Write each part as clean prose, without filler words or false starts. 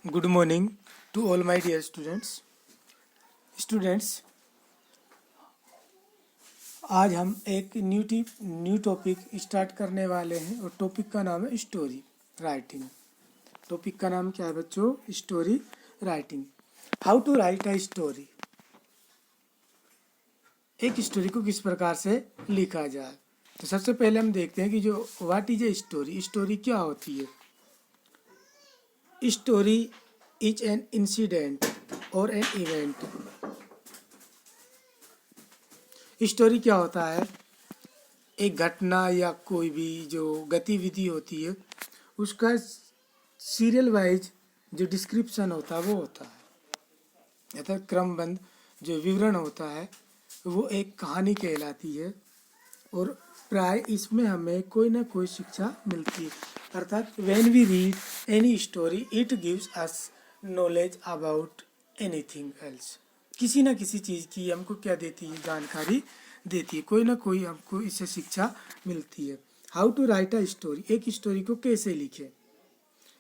Good morning to all my dear students. Students, आज हम एक न्यू टॉपिक स्टार्ट करने वाले हैं और टॉपिक का नाम है स्टोरी राइटिंग। टॉपिक का नाम क्या है बच्चों? Story writing. How to write a story. एक स्टोरी को किस प्रकार से लिखा जाए। तो सबसे पहले हम देखते हैं कि जो what is a story. Story क्या होती है? स्टोरी इज एन इंसिडेंट और एन इवेंट। स्टोरी क्या होता है? एक घटना या कोई भी जो गतिविधि होती है उसका सीरियल वाइज जो डिस्क्रिप्शन होता है वो होता है, अर्थात क्रमबद्ध जो विवरण होता है वो एक कहानी कहलाती है। और प्राय इसमें हमें कोई ना कोई शिक्षा मिलती है, अर्थात when we read any story it gives us knowledge about anything else. किसी न किसी चीज़ की हमको क्या देती है? जानकारी देती है, कोई ना कोई हमको इससे शिक्षा मिलती है। How to write a story. एक स्टोरी को कैसे लिखें,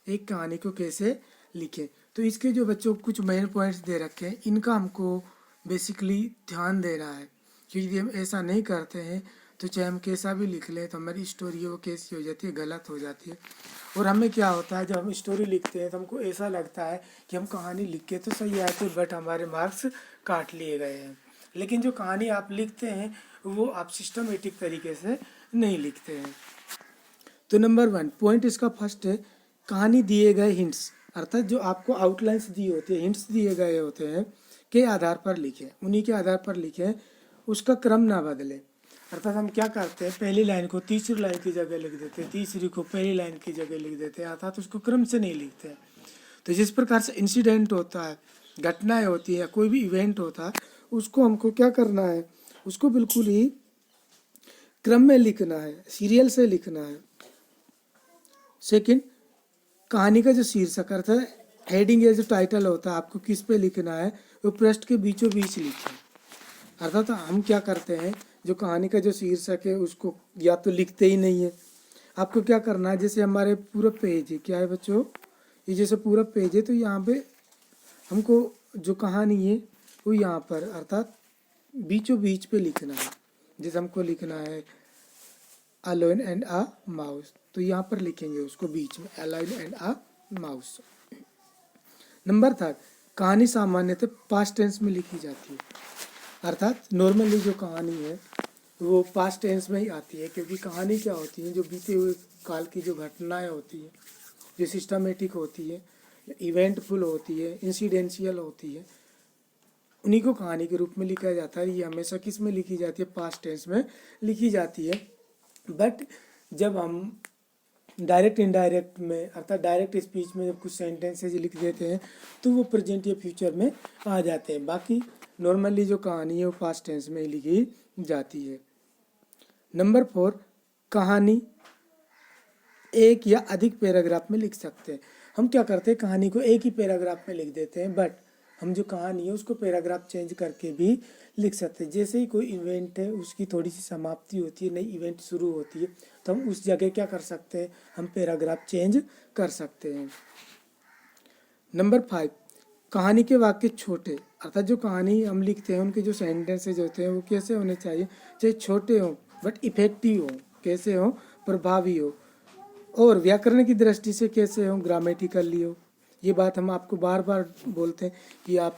एक कहानी को कैसे लिखें। तो इसके जो बच्चों कुछ मेन पॉइंट्स दे रखे हैं इनका हमको बेसिकली ध्यान देना है, क्योंकि यदि हम ऐसा नहीं करते हैं तो चाहे हम कैसा भी लिख लें तो हमारी स्टोरी वो कैसी हो जाती है? गलत हो जाती है। और हमें क्या होता है, जब हम स्टोरी लिखते हैं तो हमको ऐसा लगता है कि हम कहानी लिख के तो सही आए थे बट हमारे मार्क्स काट लिए गए हैं। लेकिन जो कहानी आप लिखते हैं वो आप सिस्टमेटिक तरीके से नहीं लिखते हैं। तो नंबर 1 पॉइंट इसका फर्स्ट है, कहानी दिए गए हिंट्स, अर्थात जो आपको आउटलाइंस दी होती है, हिंट्स दिए गए होते हैं के आधार पर लिखें, उन्हीं के आधार पर लिखें, उसका क्रम ना बदलें। अर्थात हम क्या करते हैं, पहली लाइन को तीसरी लाइन की जगह लिख देते हैं, तीसरी को पहली लाइन की जगह लिख देते हैं, अर्थात उसको क्रम से नहीं लिखते हैं। तो जिस प्रकार से इंसिडेंट होता है, घटनाएं होती है या कोई भी इवेंट होता है, उसको हमको क्या करना है? उसको बिल्कुल ही क्रम में लिखना है, सीरियल से लिखना है। सेकंड, कहानी का जो शीर्षक अर्थ है हेडिंग या जो टाइटल होता है आपको किस पे लिखना है वो पृष्ठ के बीचों बीच लिखें। अर्थात हम क्या करते हैं, जो कहानी का जो शीर्षक है उसको या तो लिखते ही नहीं है। आपको क्या करना है, जैसे हमारे पूरा पेज है, क्या है बच्चों, ये जैसे पूरा पेज है तो यहाँ पे हमको जो कहानी है वो यहाँ पर अर्थात बीचों बीच पे लिखना है। जैसे हमको लिखना है a lion and a mouse, तो यहाँ पर लिखेंगे उसको बीच में, a lion and a mouse. Number 3, कहानी सामान्यतः पास्ट टेंस में लिखी जाती है, अर्थात नॉर्मली जो कहानी है वो पास्ट टेंस में ही आती है, क्योंकि कहानी क्या होती है, जो बीते हुए काल की जो घटनाएं होती है, जो सिस्टमेटिक होती है, इवेंटफुल होती है, इंसिडेंशियल होती है, उन्हीं को कहानी के रूप में लिखा जाता है। ये हमेशा किस में लिखी जाती है? पास्ट टेंस में लिखी जाती है। बट जब हम डायरेक्ट इनडायरेक्ट में अर्थात डायरेक्ट स्पीच में जब कुछ सेंटेंसेज लिख देते हैं तो वो प्रेजेंट या फ्यूचर में आ जाते हैं। बाकी नॉर्मली जो कहानी है वो पास्ट टेंस में लिखी जाती है। नंबर 4, कहानी एक या अधिक पैराग्राफ में लिख सकते हैं। हम क्या करते हैं, कहानी को एक ही पैराग्राफ में लिख देते हैं, बट हम जो कहानी है उसको पैराग्राफ चेंज करके भी लिख सकते हैं। जैसे ही कोई इवेंट है उसकी थोड़ी सी समाप्ति होती है, नई इवेंट शुरू होती है, तो हम उस जगह क्या कर सकते हैं, हम पैराग्राफ चेंज कर सकते हैं। नंबर 5, कहानी के वाक्य छोटे, अर्थात जो कहानी हम लिखते हैं उनके जो सेंटेंसेज होते हैं वो कैसे होने चाहिए? चाहे छोटे हों बट इफेक्टिव हों, कैसे हों? प्रभावी हो, और व्याकरण की दृष्टि से कैसे हो? ग्रामेटिकली हो। ये बात हम आपको बार बार बोलते हैं कि आप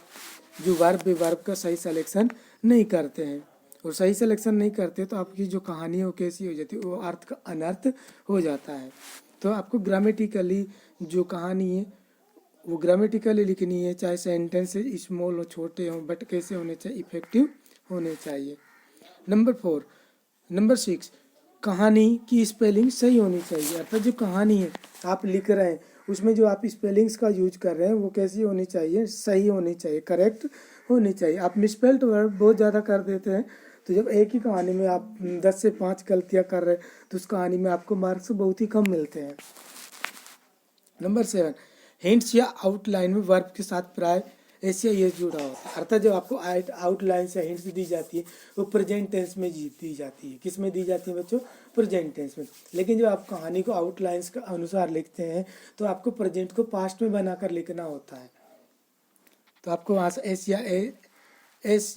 जो वर्ब का सही सिलेक्शन नहीं करते हैं, और सही सिलेक्शन नहीं करते तो आपकी जो कहानी है वो कैसी हो जाती है? वो अर्थ का अनर्थ हो जाता है। तो आपको ग्रामेटिकली जो कहानी है वो ग्रामेटिकली लिखनी है, चाहे सेंटेंस स्मॉल हो, छोटे हों, बट कैसे होने चाहिए? इफेक्टिव होने चाहिए। नंबर 6, कहानी की स्पेलिंग सही होनी चाहिए, अर्थात जो कहानी है आप लिख रहे हैं उसमें जो आप स्पेलिंग्स का यूज कर रहे हैं वो कैसी होनी चाहिए? सही होनी चाहिए, करेक्ट होनी चाहिए। आप मिसस्पेल्ड वर्ड बहुत ज़्यादा कर देते हैं, तो जब एक ही कहानी में आप 10 से 5 गलतियाँ कर रहे हैं तो उस कहानी में आपको मार्क्स बहुत ही कम मिलते हैं। नंबर 7, हिंट्स या आउटलाइन में वर्ब के साथ प्राय ऐसे ये जुड़ा होता है, अर्थात जब आपको आउटलाइन से हिंट्स दी जाती है वो प्रेजेंट टेंस में दी जाती है। किस में दी जाती है बच्चों? प्रेजेंट टेंस में। लेकिन जब आप कहानी को आउटलाइंस के अनुसार लिखते हैं तो आपको प्रेजेंट को पास्ट में बनाकर लिखना होता है। तो आपको वहाँ से एस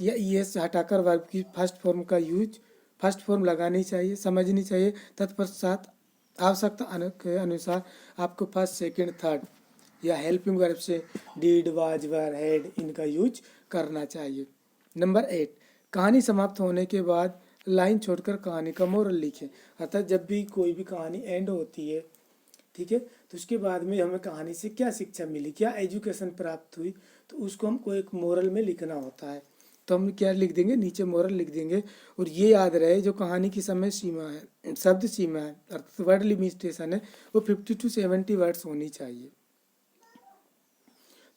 या ई एस हटाकर वर्ब की फर्स्ट फॉर्म का यूज, फर्स्ट फॉर्म लगानी चाहिए, समझनी चाहिए। तत्पश्चात आवश्यकता के अनुसार आपको फर्स्ट, सेकंड, थर्ड या हेल्पिंग वर्ब से डिड, वाज, वर, हैड इनका यूज करना चाहिए। नंबर 8, कहानी समाप्त होने के बाद लाइन छोड़कर कहानी का मोरल लिखें। अर्थात जब भी कोई भी कहानी एंड होती है, ठीक है, तो उसके बाद में हमें कहानी से क्या शिक्षा मिली, क्या एजुकेशन प्राप्त हुई, तो उसको हमको एक मोरल में लिखना होता है। तो हम क्या लिख देंगे, नीचे मोरल लिख देंगे। और ये याद रहे जो कहानी की समय सीमा है, शब्द सीमा है, अर्थात वर्ड लिमिटेशन है, वो 50 to 70 वर्ड्स होनी चाहिए।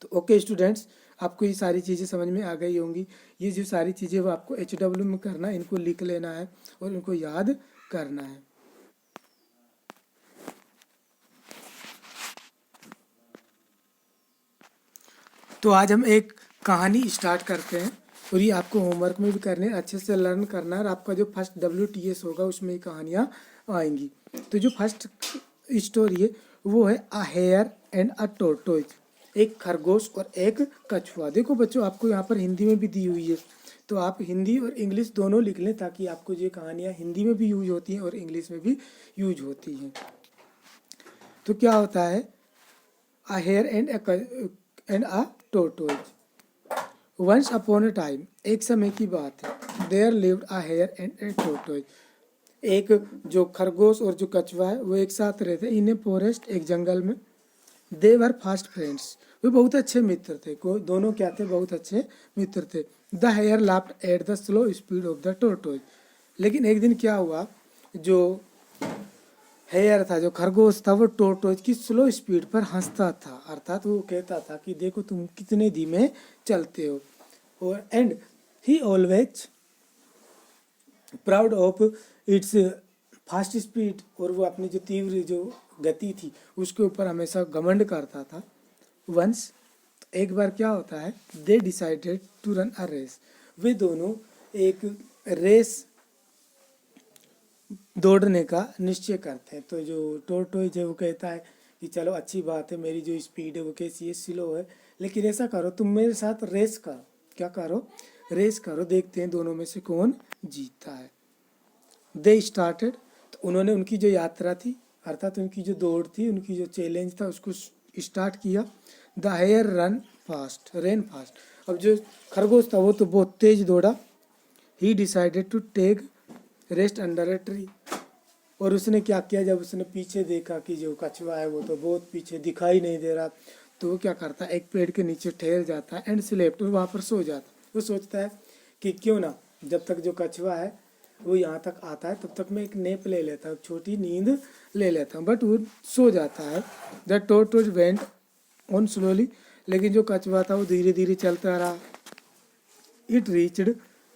तो ओके स्टूडेंट्स, आपको ये सारी चीज़ें समझ में आ गई होंगी। ये जो सारी चीज़ें वो आपको HW में करना है, इनको लिख लेना है और इनको याद करना है। तो आज हम एक कहानी स्टार्ट करते हैं और ये आपको होमवर्क में भी करने है, अच्छे से लर्न करना है। और आपका जो फर्स्ट WTS होगा उसमें ये कहानियाँ आएंगी। तो जो फर्स्ट स्टोरी है वो है a hare and a tortoise, एक खरगोश और एक कछुआ। देखो बच्चों, आपको यहाँ पर हिंदी में भी दी हुई है, तो आप हिंदी और इंग्लिश दोनों लिख लें ताकि आपको ये कहानियाँ हिंदी में भी यूज होती हैं और इंग्लिश में भी यूज होती हैं। तो क्या होता है, a hare and a tortoise. Once upon a time, एक समय की बात है, there lived a hare and a tortoise. एक जो खरगोश और जो कछुआ है वो एक साथ रहते इन ए फॉरेस्ट, एक जंगल में। दे वर फास्ट फ्रेंड्स, वे बहुत अच्छे मित्र थे। दोनों क्या थे, बहुत अच्छे मित्र थे। The hare laughed at the slow speed of the tortoise. लेकिन एक दिन क्या हुआ, जो हेयर था, जो खरगोश था, वो टोर्टोइज की स्लो स्पीड पर हंसता था। अर्थात वो कहता था कि देखो तुम कितने धीमे चलते हो। और and he always proud of its fast speed, और वो अपनी जो तीव्र जो गति थी उसके ऊपर हमेशा घमंड करता था। वंस, एक बार क्या होता है, they decided to run a race. वे दोनों एक रेस दौड़ने का निश्चय करते हैं। तो जो टोर्टोइज है वो कहता है कि चलो अच्छी बात है, मेरी जो स्पीड है वो कैसी है, स्लो है, लेकिन ऐसा करो तुम मेरे साथ रेस करो। क्या करो, रेस करो, देखते हैं दोनों में से कौन जीतता है। दे स्टार्टेड, तो उन्होंने उनकी जो यात्रा थी, अर्थात उनकी जो दौड़ थी, उनकी जो चैलेंज था उसको स्टार्ट किया। The hare ran fast, ran fast. अब जो खरगोश था वो तो बहुत तेज दौड़ा। He decided to take rest under a tree, और उसने क्या किया, जब उसने पीछे देखा कि जो कछुआ है वो तो बहुत पीछे दिखाई नहीं दे रहा, तो वो क्या करता है, एक पेड़ के नीचे ठहर जाता है एंड स्लेप्ट, और वहाँ पर सो जाता है। वो सोचता है कि क्यों ना जब तक जो कछुआ है वो यहाँ तक आता है तब तक मैं एक नैप ले लेता हूँ, छोटी नींद ले लेता हूँ। बट वो सो जाता है। The tortoise went on slowly, लेकिन जो कछुआ था वो धीरे धीरे चलता रहा। इट रीच्ड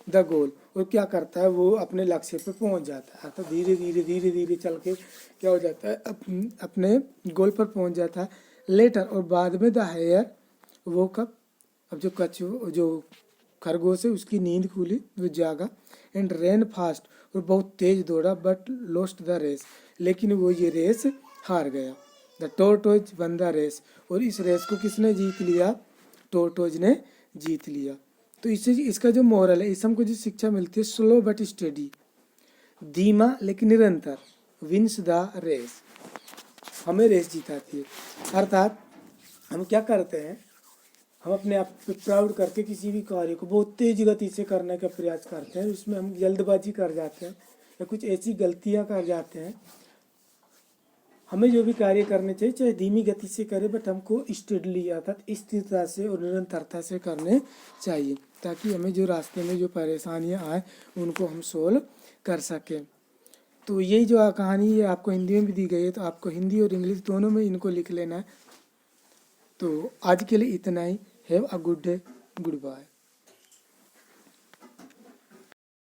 द गोल, और क्या करता है, वो अपने लक्ष्य पे पहुंच जाता है। तो धीरे धीरे चल के क्या हो जाता है, अपने गोल पर पहुंच जाता है। लेटर, और बाद में द हेयर, वो कब, अब जो जो खरगोश है उसकी नींद खुली, वो जागा। एंड रेन फास्ट, और बहुत तेज दौड़ा, बट लॉस्ट द रेस, लेकिन वो ये रेस हार गया। The tortoise one the race, और इस रेस को किसने जीत लिया, टोर्टोइज ने जीत लिया। तो इससे इसका जो मोरल है, इससे हमको जो शिक्षा मिलती है, स्लो बट स्टेडी, धीमा लेकिन निरंतर, विंस द रेस, हमें रेस जिताती है। अर्थात हम क्या करते हैं, हम अपने आप पे प्राउड करके किसी भी कार्य को बहुत तेज गति से करने का प्रयास करते हैं, उसमें हम जल्दबाजी कर जाते हैं या कुछ ऐसी गलतियां कर जाते हैं। हमें जो भी कार्य करने चाहिए चाहे धीमी गति से करें, बट हमको स्टेडली अर्थात स्थिरता से और निरंतरता से करने चाहिए, ताकि हमें जो रास्ते में जो परेशानियां आए उनको हम सोल्व कर सकें। तो यही जो कहानी है आपको हिंदी में भी दी गई है, तो आपको हिंदी और इंग्लिश दोनों में इनको लिख लेना है। तो आज के लिए इतना ही। Have a good day, good bye.